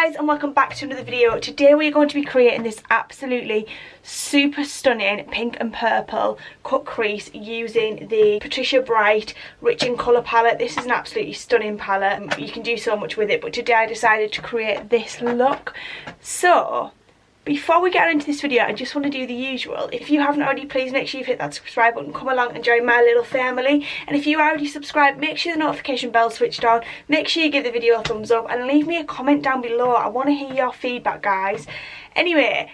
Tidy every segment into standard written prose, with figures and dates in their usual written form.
guys, and welcome back to another video. Today we're going to be creating this absolutely super stunning pink and purple cut crease using the Patricia Bright Rich in Colour palette. This is an absolutely stunning palette. You can do so much with it, but today I decided to create this look. So before we get into this video, I just want to do the usual. If you haven't already, please make sure you've hit that subscribe button, come along and join my little family. And if you already subscribed, make sure the notification bell switched on, make sure you give the video a thumbs up and leave me a comment down below. I want to hear your feedback, guys. Anyway,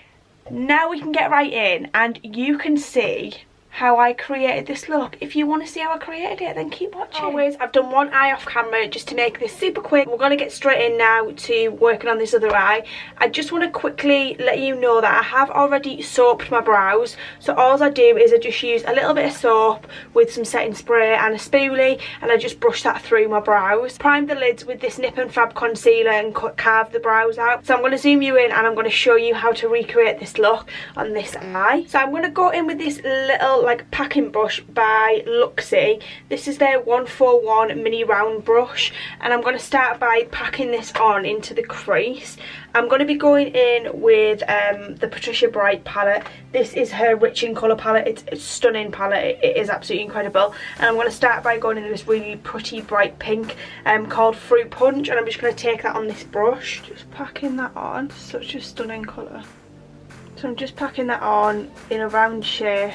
now we can get right in and you can see how I created this look. If you want to see how I created it, then keep watching. Always, I've done one eye off camera just to make this super quick. We're going to get straight in now to working on this other eye. I just want to quickly let you know that I have already soaped my brows. So all I do is I just use a little bit of soap with some setting spray and a spoolie, and I just brush that through my brows. Prime the lids with this NIP+FAB concealer and carve the brows out. So I'm going to zoom you in and I'm going to show you how to recreate this look on this eye. So I'm going to go in with this little like packing brush by Luxie. This is their 141 mini round brush, and I'm going to start by packing this on into the crease. I'm going to be going in with the Patricia Bright palette. This is her Rich in Colour palette. It's a stunning palette. It is absolutely incredible. And I'm going to start by going in this really pretty bright pink called Fruit Punch, and I'm just going to take that on this brush. Just packing that on. Such a stunning colour. So I'm just packing that on in a round shape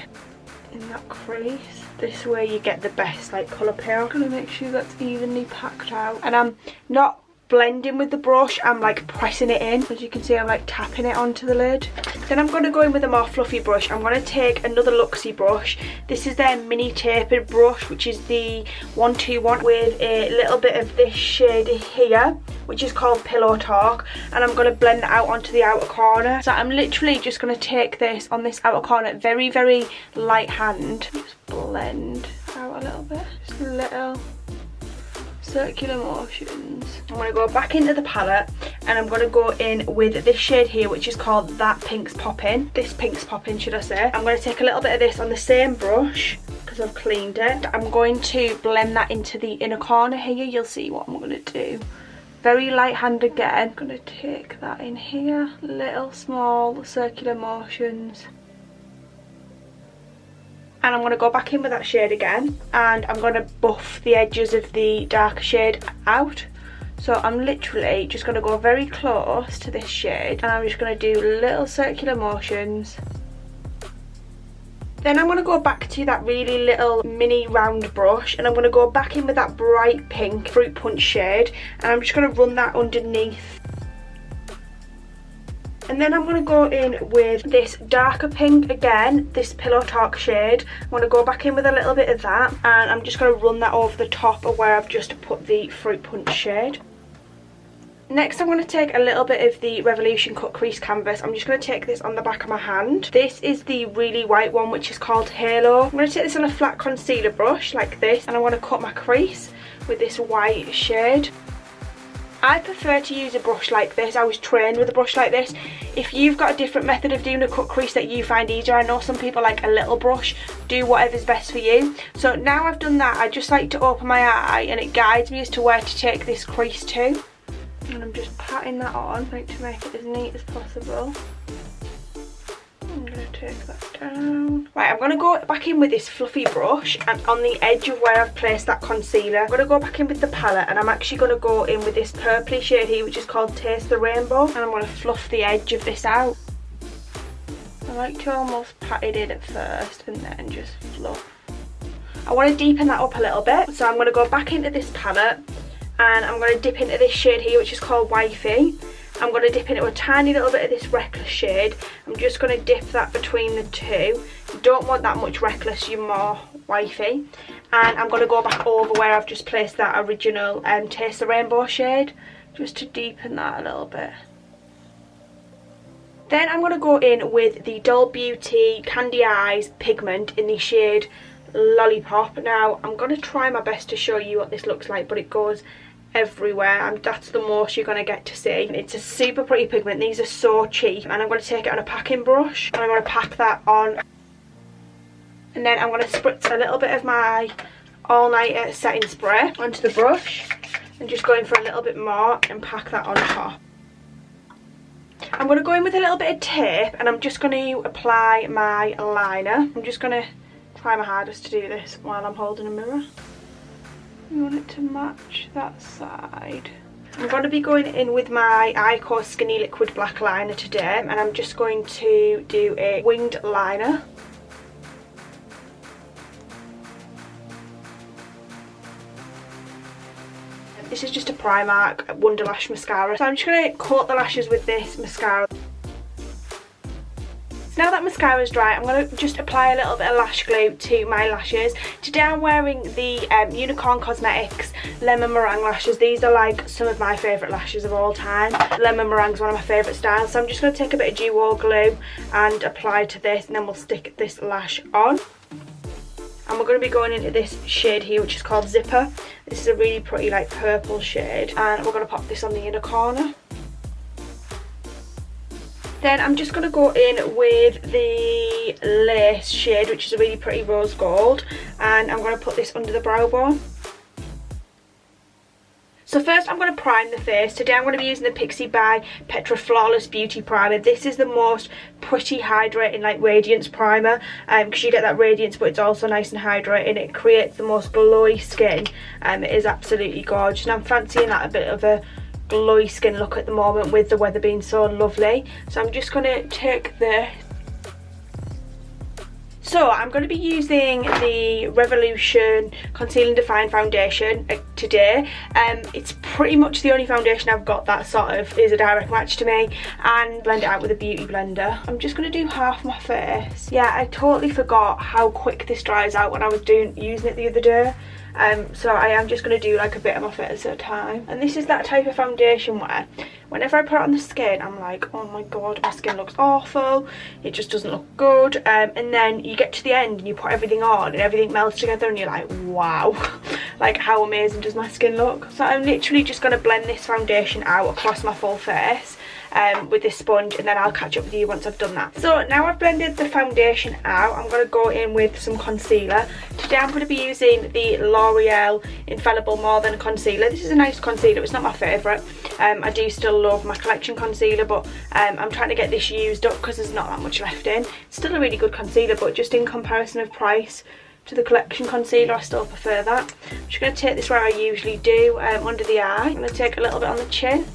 in that crease. This way you get the best like colour pair. I'm going to make sure that's evenly packed out, and I'm not blending with the brush, I'm like pressing it in. As you can see, I'm like tapping it onto the lid. Then I'm going to go in with a more fluffy brush. I'm going to take another Luxie brush. This is their mini tapered brush, which is the 121, with a little bit of this shade here, which is called Pillow Talk, and I'm going to blend that out onto the outer corner. So I'm literally just going to take this on this outer corner, very very light hand, just blend out a little bit, just little circular motions. I'm going to go back into the palette and I'm going to go in with this shade here, which is called That Pink's Poppin'. This Pink's Poppin', should I say. I'm going to take a little bit of this on the same brush because I've cleaned it. I'm going to blend that into the inner corner here. You'll see what I'm going to do. Very light hand again. I'm going to take that in here. Little small circular motions. And I'm going to go back in with that shade again, and I'm going to buff the edges of the darker shade out. So I'm literally just going to go very close to this shade, and I'm just going to do little circular motions. Then I'm going to go back to that really little mini round brush, and I'm going to go back in with that bright pink Fruit Punch shade, and I'm just going to run that underneath. And then I'm going to go in with this darker pink again, this Pillow Talk shade. I'm going to go back in with a little bit of that, and I'm just going to run that over the top of where I've just put the Fruit Punch shade. Next I'm going to take a little bit of the Revolution Cut Crease canvas. I'm just going to take this on the back of my hand. This is the really white one, which is called Halo. I'm going to take this on a flat concealer brush like this, and I want to cut my crease with this white shade. I prefer to use a brush like this. I was trained with a brush like this. If you've got a different method of doing a cut crease that you find easier, I know some people like a little brush, do whatever's best for you. So now I've done that, I just like to open my eye and it guides me as to where to take this crease to. And I'm just patting that on, like to make it as neat as possible. I'm going to take that down. Right, I'm going to go back in with this fluffy brush, and on the edge of where I've placed that concealer, I'm going to go back in with the palette, and I'm actually going to go in with this purpley shade here, which is called Taste the Rainbow, and I'm going to fluff the edge of this out. I like to almost pat it in at first and then just fluff. I want to deepen that up a little bit, so I'm going to go back into this palette, and I'm going to dip into this shade here, which is called Wifey. I'm going to dip into a tiny little bit of this Reckless shade. I'm just going to dip that between the two. You don't want that much Reckless, you're more Wifey. And I'm going to go back over where I've just placed that original Taste the Rainbow shade, just to deepen that a little bit. Then I'm going to go in with the Dull Beauty Candy Eyes pigment in the shade Lollipop. Now I'm going to try my best to show you what this looks like, but it goes everywhere, and that's the most you're going to get to see. It's a super pretty pigment. These are so cheap, and I'm going to take it on a packing brush and I'm going to pack that on, and then I'm going to spritz a little bit of my All Nighter setting spray onto the brush and just go in for a little bit more and pack that on top. I'm going to go in with a little bit of tape and I'm just going to apply my liner. I'm just going to try my hardest to do this while I'm holding a mirror. You want it to match that side. I'm going to be going in with my Eyeko Skinny Liquid Black Liner today, and I'm just going to do a winged liner. This is just a Primark Wonderlash mascara. So I'm just going to coat the lashes with this mascara. So now that mascara is dry, I'm going to just apply a little bit of lash glue to my lashes. Today I'm wearing the Unicorn Cosmetics Lemon Meringue lashes. These are like some of my favourite lashes of all time. Lemon Meringue is one of my favourite styles. So I'm just going to take a bit of duo glue and apply to this, and then we'll stick this lash on. And we're going to be going into this shade here, which is called Zipper. This is a really pretty like purple shade, and we're going to pop this on the inner corner. Then I'm just going to go in with the Lace shade, which is a really pretty rose gold, and I'm going to put this under the brow bone. So first I'm going to prime the face. Today I'm going to be using the Pixie by Petra Flawless Beauty Primer. This is the most pretty hydrating like radiance primer, because you get that radiance but it's also nice and hydrating. It creates the most glowy skin. It is absolutely gorgeous, and I'm fancying that a bit of a glowy skin look at the moment with the weather being so lovely. So I'm just going to take this. So I'm going to be using the Revolution Conceal and Define foundation today. It's pretty much the only foundation I've got that sort of is a direct match to me, and blend it out with a beauty blender. I'm just going to do half my face. Yeah, I totally forgot how quick this dries out when I was using it the other day. So I am just going to do like a bit of my face at a time. And this is that type of foundation where whenever I put it on the skin, I'm like, oh my god, my skin looks awful, it just doesn't look good. And then you get to the end and you put everything on and everything melts together and you're like, wow, like how amazing does my skin look. So I'm literally just going to blend this foundation out across my full face with this sponge, and then I'll catch up with you once I've done that. So now I've blended the foundation out, I'm going to go in with some concealer. Today I'm going to be using the L'Oreal Infallible More Than a Concealer. This is a nice concealer, it's not my favourite. I do still love my collection concealer, but I'm trying to get this used up because there's not that much left in. It's still a really good concealer, but just in comparison of price to the collection concealer, I still prefer that. I'm just going to take this where I usually do, under the eye. I'm going to take a little bit on the chin.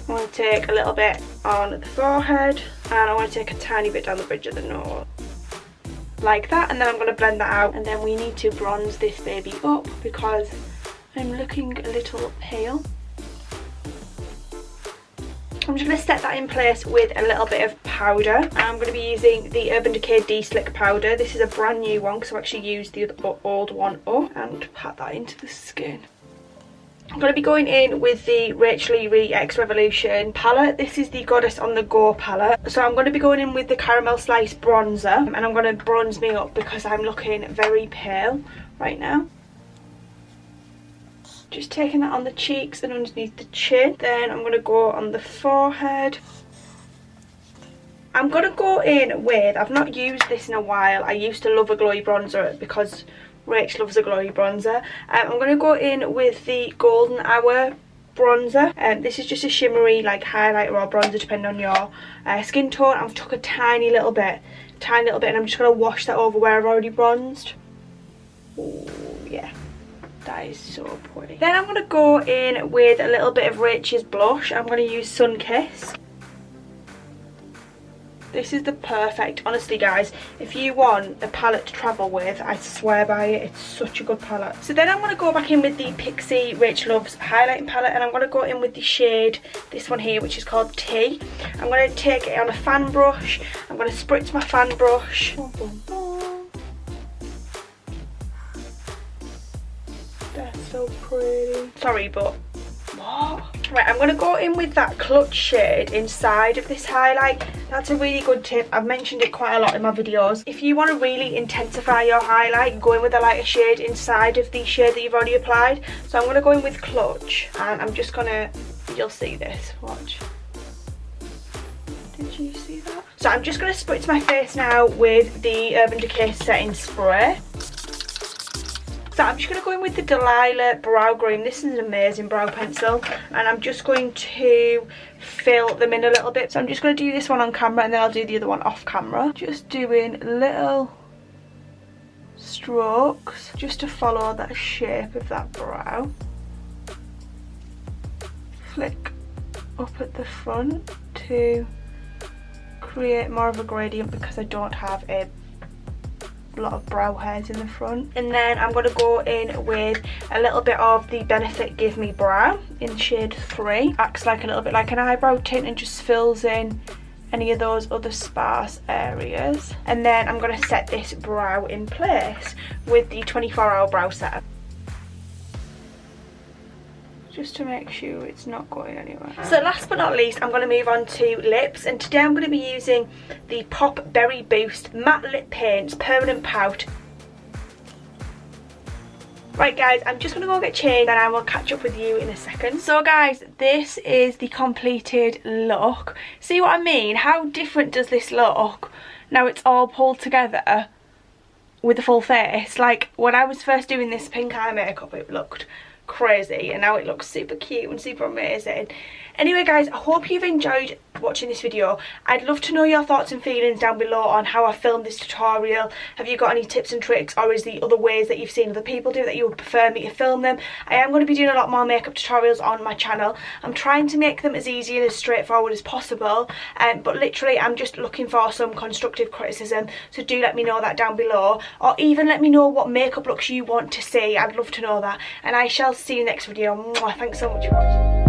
I want to take a little bit on the forehead, and I want to take a tiny bit down the bridge of the nose. Like that, and then I'm going to blend that out. And then we need to bronze this baby up because I'm looking a little pale. I'm just going to set that in place with a little bit of powder. I'm going to be using the Urban Decay D-Slick powder. This is a brand new one because I've actually used the old one up, and pat that into the skin. I'm going to be going in with the Rachel Lee X Revolution palette. This is the Goddess on the Go palette. So I'm going to be going in with the Caramel Slice bronzer, and I'm going to bronze me up because I'm looking very pale right now. Just taking that on the cheeks and underneath the chin. Then I'm going to go on the forehead. I'm going to go in with, I've not used this in a while. I used to love a glowy bronzer because Rach loves a glowy bronzer. I'm going to go in with the Golden Hour bronzer. This is just a shimmery like highlighter or bronzer depending on your skin tone. I've took a tiny little bit, and I'm just going to wash that over where I've already bronzed. Ooh, yeah, that is so pretty. Then I'm going to go in with a little bit of Rach's blush. I'm going to use Sun Kiss. This is the perfect, honestly guys, if you want a palette to travel with, I swear by it, it's such a good palette. So then I'm going to go back in with the Pixie Rach Loves highlighting palette, and I'm going to go in with the shade, this one here, which is called Tea. I'm going to take it on a fan brush, I'm going to spritz my fan brush. That's so pretty. Sorry, but what? Right, I'm going to go in with that Clutch shade inside of this highlight. That's a really good tip. I've mentioned it quite a lot in my videos. If you want to really intensify your highlight, go in with a lighter shade inside of the shade that you've already applied. So I'm going to go in with Clutch, and I'm just going to, you'll see this, watch. Did you see that? So I'm just going to spritz my face now with the Urban Decay setting spray. So I'm just going to go in with the Delilah Brow Green. This is an amazing brow pencil, and I'm just going to fill them in a little bit. So I'm just going to do this one on camera and then I'll do the other one off camera. Just doing little strokes just to follow that shape of that brow. Flick up at the front to create more of a gradient because I don't have a lot of brow hairs in the front. And then I'm going to go in with a little bit of the Benefit Give Me Brow in shade 3. Acts like a little bit like an eyebrow tint and just fills in any of those other sparse areas. And then I'm going to set this brow in place with the 24-hour brow setter, just to make sure it's not going anywhere. So last but not least, I'm going to move on to lips, and today I'm going to be using the Pop Berry Boost Matte Lip Paint's Permanent Pout. Right guys, I'm just going to go get changed and I will catch up with you in a second. So guys, this is the completed look. See what I mean? How different does this look now it's all pulled together with the full face? Like, when I was first doing this pink eye makeup, it looked crazy, and now it looks super cute and super amazing. Anyway guys, I hope you've enjoyed watching this video. I'd love to know your thoughts and feelings down below on how I filmed this tutorial. Have you got any tips and tricks, or is the other ways that you've seen other people do that you would prefer me to film them? I am going to be doing a lot more makeup tutorials on my channel. I'm trying to make them as easy and as straightforward as possible, but literally I'm just looking for some constructive criticism, so do let me know that down below, or even let me know what makeup looks you want to see. I'd love to know that, and I shall see you next video. Mwah, thanks so much for watching.